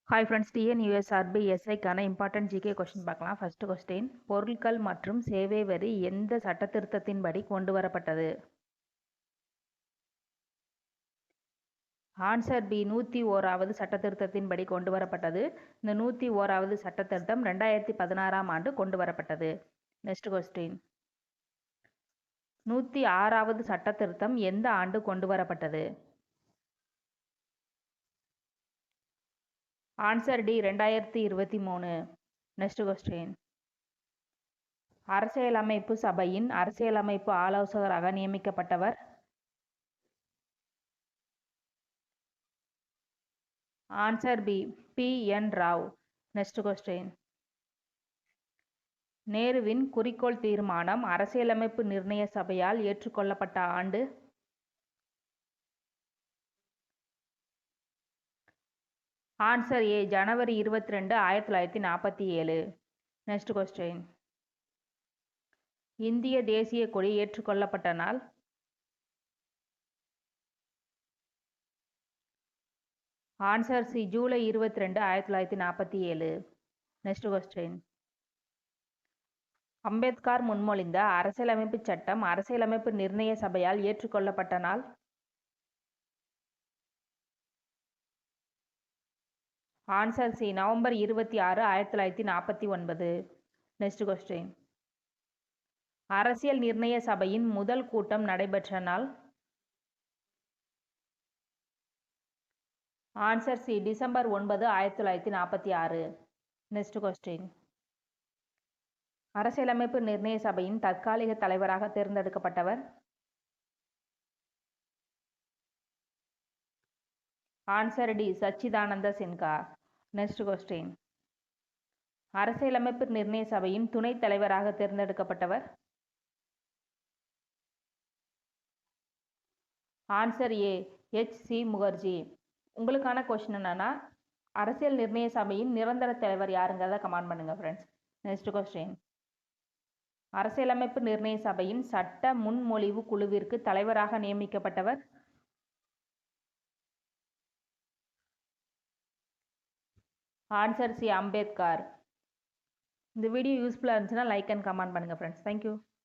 Hi friends, TNUSRB எஸ்ஐக்கான important GK question பார்க்கலாம். First question, பொருட்கள் மற்றும் சேவை வரி எந்த சட்டத்திருத்தத்தின்படி கொண்டு வரப்பட்டது? ஆன்சர் பி, 101வது சட்டத்திருத்தத்தின்படி கொண்டு வரப்பட்டது. இந்த 101வது சட்டத்திருத்தம் 2016ஆம் ஆண்டு கொண்டு வரப்பட்டது. நெக்ஸ்ட் கொஸ்டின், 106வது சட்டத்திருத்தம் எந்த ஆண்டு கொண்டு வரப்பட்டது? Answer D, 2023. நெக்ஸ்ட் கொஸ்டின், அரசியலமைப்பு சபையின் அரசியலமைப்பு ஆலோசகராக நியமிக்கப்பட்டவர்? Answer B, B N. Rau. Next question, நேருவின் குறிக்கோள் தீர்மானம் அரசியலமைப்பு நிர்ணய சபையால் ஏற்றுக்கொள்ளப்பட்ட ஆண்டு? ஆன்சர் ஏ, ஜனவரி 22, 1947. நெக்ஸ்ட் கொஸ்டின், இந்திய தேசிய கொடி ஏற்றுக்கொள்ளப்பட்ட நாள்? ஆன்சர் சி, ஜூலை 22, 1947. நெக்ஸ்ட் கொஸ்டின், அம்பேத்கர் முன்மொழிந்த அரசியலமைப்பு சட்டம் அரசியலமைப்பு நிர்ணய சபையால் ஏற்றுக்கொள்ளப்பட்ட நாள்? Answer C, November 26, 1949. Next question, அரசியல் நிர்ணய சபையின் முதல் கூட்டம் நடைபெற்ற நாள்? Answer C, December 9, 1946. Next question, அரசியலமைப்பு நிர்ணய சபையின் தற்காலிக தலைவராக தேர்ந்தெடுக்கப்பட்டவர்? ஆன்சர் டி, சச்சிதானந்த சின்ஹா. நெக்ஸ்ட் கொஸ்டின், அரசியலமைப்பு நிர்ணய சபையின் துணைத் தலைவராக தேர்ந்தெடுக்கப்பட்டவர்? Answer A, H.C. முகர்ஜி. உங்களுக்கான கொஸ்டின் என்னன்னா, அரசியல் நிர்ணய சபையின் நிரந்தர தலைவர் யாருங்கிறத கமெண்ட் பண்ணுங்க ஃப்ரெண்ட்ஸ். நெக்ஸ்ட் கொஸ்டின், அரசியலமைப்பு நிர்ணய சபையின் சட்ட முன்மொழிவு குழுவிற்கு தலைவராக நியமிக்கப்பட்டவர்? Answer C, Ambedkar. இந்த வீடியோ யூஸ்ஃபுல்லாக இருந்துச்சுன்னா லைக் அண்ட் கமெண்ட் பண்ணுங்கள் ஃப்ரெண்ட்ஸ். தேங்க்யூ.